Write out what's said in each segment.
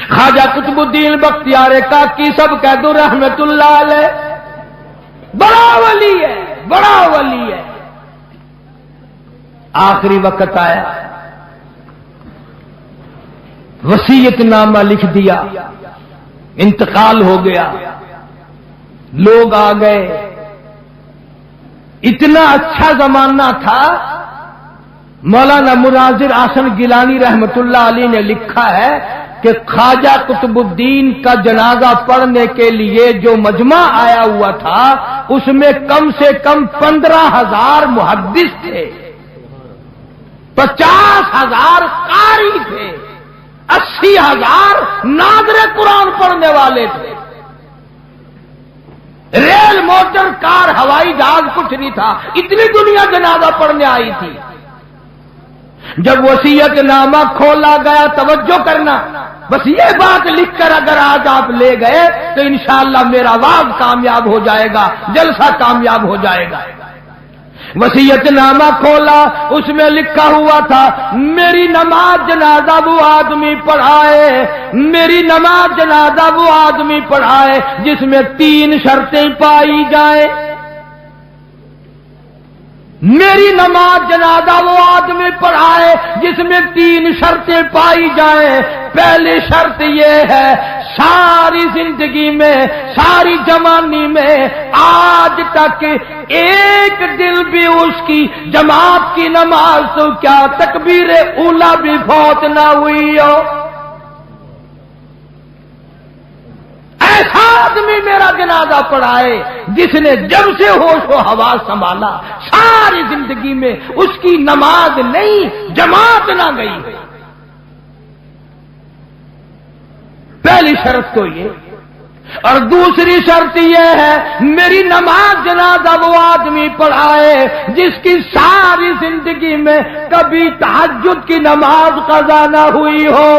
خواجہ قطب الدین بختیار کاکی سب کہہ دو رحمت اللہ علیہ، بڑا ولی ہے، بڑا ولی ہے۔ آخری وقت آیا، وصیت نامہ لکھ دیا، انتقال ہو گیا، لوگ آ گئے۔ اتنا اچھا زمانہ تھا، مولانا مناظر احسن گیلانی رحمت اللہ علیہ نے لکھا ہے کہ خواجہ قطب الدین کا جنازہ پڑھنے کے لیے جو مجمع آیا ہوا تھا اس میں کم سے کم 15,000 محدث تھے، 50,000 قاری تھے، 80,000 ناظر قرآن پڑھنے والے تھے۔ ریل، موٹر، کار، ہوائی جہاز کچھ نہیں تھا، اتنی دنیا جنازہ پڑھنے آئی تھی۔ جب وصیت نامہ کھولا گیا، توجہ کرنا، بس یہ بات لکھ کر اگر آج آپ لے گئے تو انشاءاللہ میرا وعظ کامیاب ہو جائے گا، جلسہ کامیاب ہو جائے گا۔ وصیت نامہ کھولا، اس میں لکھا ہوا تھا میری نماز جنازہ وہ آدمی پڑھائے، میری نماز جنازہ وہ آدمی پڑھائے جس میں 3 شرطیں پائی جائیں۔ میری نماز جنازہ وہ آدمی پڑھائے جس میں 3 شرطیں پائی جائیں۔ پہلی شرط یہ ہے ساری زندگی میں، ساری جوانی میں آج تک ایک دن بھی اس کی جماعت کی نماز تو کیا تکبیر اولا بھی فوت نہ ہوئی ہو۔ ایسا آدمی میرا جنازہ پڑھائے جس نے جب سے ہوش و حواس سنبھالا ساری زندگی میں اس کی نماز نہیں، جماعت نہ گئی۔ پہلی شرط تو یہ، اور دوسری شرط یہ ہے میری نماز جنازہ وہ آدمی پڑھائے جس کی ساری زندگی میں کبھی تہجد کی نماز قضا نہ ہوئی ہو۔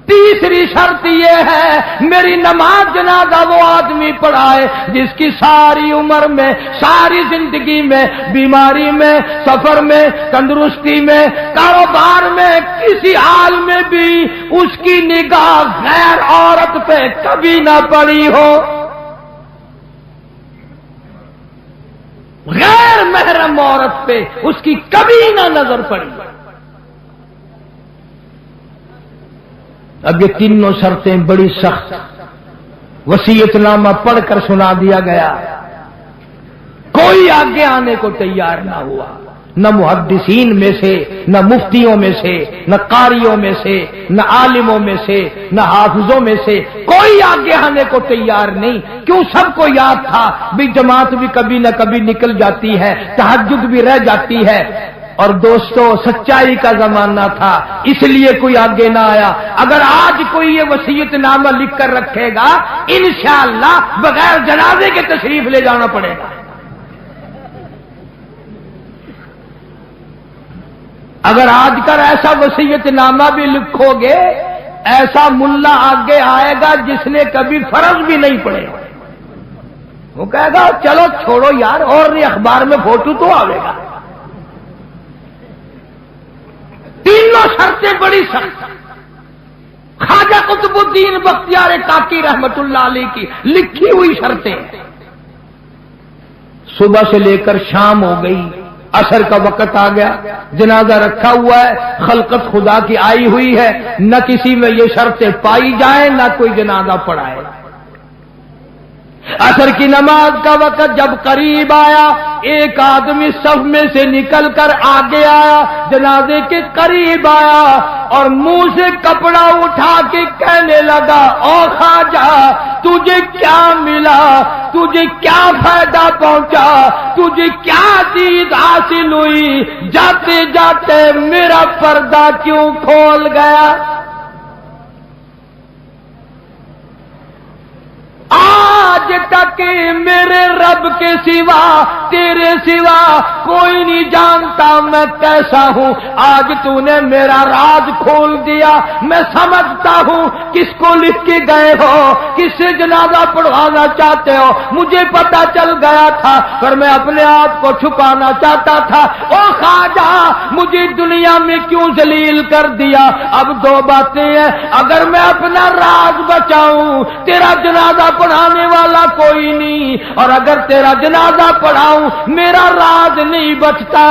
تیسری شرط یہ ہے میری نماز جنازہ وہ آدمی پڑھائے جس کی ساری عمر میں، ساری زندگی میں، بیماری میں، سفر میں، تندرستی میں، کاروبار میں، کسی حال میں بھی اس کی نگاہ غیر عورت پہ کبھی نہ پڑی ہو، غیر محرم عورت پہ اس کی کبھی نہ نظر پڑی۔ اب یہ تینوں شرطیں بڑی سخت، وصیت نامہ پڑھ کر سنا دیا گیا، کوئی آگے آنے کو تیار نہ ہوا، نہ محدثین میں سے، نہ مفتیوں میں سے، نہ قاریوں میں سے، نہ عالموں میں سے، نہ حافظوں میں سے، کوئی آگے آنے کو تیار نہیں۔ کیوں؟ سب کو یاد تھا بھی جماعت بھی کبھی نہ کبھی نکل جاتی ہے، تہجد بھی رہ جاتی ہے، اور دوستو سچائی کا زمانہ تھا اس لیے کوئی آگے نہ آیا۔ اگر آج کوئی یہ وصیت نامہ لکھ کر رکھے گا انشاءاللہ بغیر جنازے کے تشریف لے جانا پڑے گا۔ اگر آج کر ایسا وصیت نامہ بھی لکھو گے، ایسا ملا آگے آئے گا جس نے کبھی فرض بھی نہیں پڑے، وہ کہے گا چلو چھوڑو یار، اور نہیں اخبار میں فوٹو تو آئے گا۔ تینوں شرطیں بڑی سخت، خواجہ قطب الدین بختیار کاکی رحمت اللہ علیہ کی لکھی ہوئی شرطیں۔ صبح سے لے کر شام ہو گئی، عصر کا وقت آ گیا، جنازہ رکھا ہوا ہے، خلقت خدا کی آئی ہوئی ہے، نہ کسی میں یہ شرطیں پائی جائیں، نہ کوئی جنازہ پڑھائے۔ عصر کی نماز کا وقت جب قریب آیا، ایک آدمی صف میں سے نکل کر آگے آیا، جنازے کے قریب آیا اور منہ سے کپڑا اٹھا کے کہنے لگا او خواجہ تجھے کیا ملا، تجھے کیا فائدہ پہنچا، تجھے کیا چیز حاصل ہوئی، جاتے جاتے میرا پردہ کیوں کھول گیا۔ آج تک میرے رب کے سوا تیرے سوا کوئی نہیں جانتا میں کیسا ہوں. آج تو نے میرا راز کھول دیا. میں سمجھتا ہوں کس کو لکھ کے گئے ہو, کس سے جنازہ پڑھوانا چاہتے ہو. مجھے پتا چل گیا تھا پر میں اپنے آپ کو چھپانا چاہتا تھا. او خواجہ مجھے دنیا میں کیوں ذلیل کر دیا. اب دو باتیں ہیں, اگر میں اپنا راز بچاؤں تیرا جنازہ پڑھانے والا کوئی نہیں, اور اگر تیرا جنازہ پڑھاؤں میرا راز نہیں بچتا.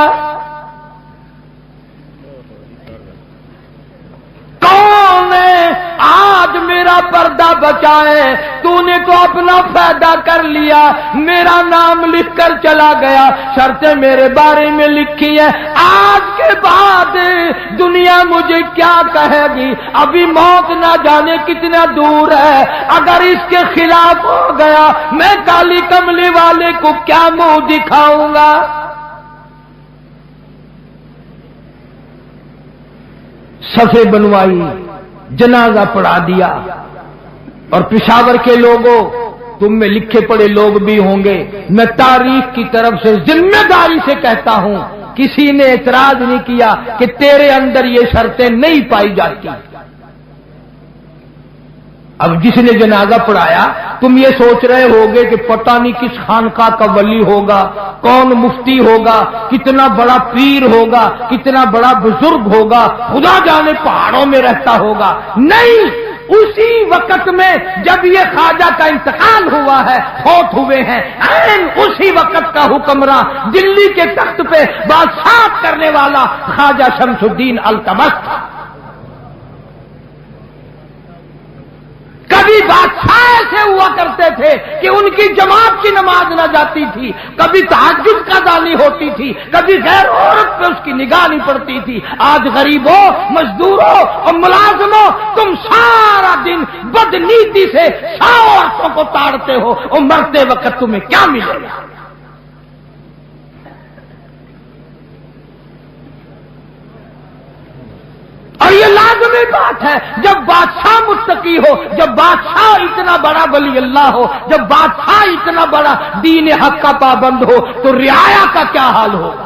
کون ہے آج میرا پردہ بچائے؟ تو نے تو اپنا فائدہ کر لیا, میرا نام لکھ کر چلا گیا, شرطیں میرے بارے میں لکھی ہے. آج کے بعد دنیا مجھے کیا کہے گی؟ ابھی موت نہ جانے کتنا دور ہے. اگر اس کے خلاف ہو گیا میں کالی کملی والے کو کیا منہ دکھاؤں گا؟ صفے بنوائی, جنازہ پڑھا دیا. اور پشاور کے لوگوں, تم میں لکھے پڑے لوگ بھی ہوں گے, میں تاریخ کی طرف سے ذمہ داری سے کہتا ہوں کسی نے اعتراض نہیں کیا کہ تیرے اندر یہ شرطیں نہیں پائی جاتی. اب جس نے جنازہ پڑھایا تم یہ سوچ رہے ہوگے کہ پتہ نہیں کس خانقاہ کا ولی ہوگا, کون مفتی ہوگا, کتنا بڑا پیر ہوگا, کتنا بڑا بزرگ ہوگا, خدا جانے پہاڑوں میں رہتا ہوگا. نہیں, اسی وقت میں جب یہ خواجہ کا انتقال ہوا ہے, فوت ہوئے ہیں, اسی وقت کا حکمراں دلی کے تخت پہ بادشاہ کرنے والا خواجہ شمس الدین التمش تھا. کبھی بادشاہ ایسے ہوا کرتے تھے کہ ان کی جماعت کی نماز نہ جاتی تھی, کبھی تہجد قضا نہیں ہوتی تھی, کبھی غیر عورت پہ اس کی نگاہ نہیں پڑتی تھی. آج غریبوں, مزدوروں اور ملازموں تم سارا دن بدنیتی سے 100 عورتوں کو تاڑتے ہو, اور مرتے وقت تمہیں کیا ملے گا؟ اور یہ لازمی بات ہے جب بادشاہ متقی ہو, جب بادشاہ اتنا بڑا ولی اللہ ہو, جب بادشاہ اتنا بڑا دین حق کا پابند ہو, تو رعایا کا کیا حال ہوگا؟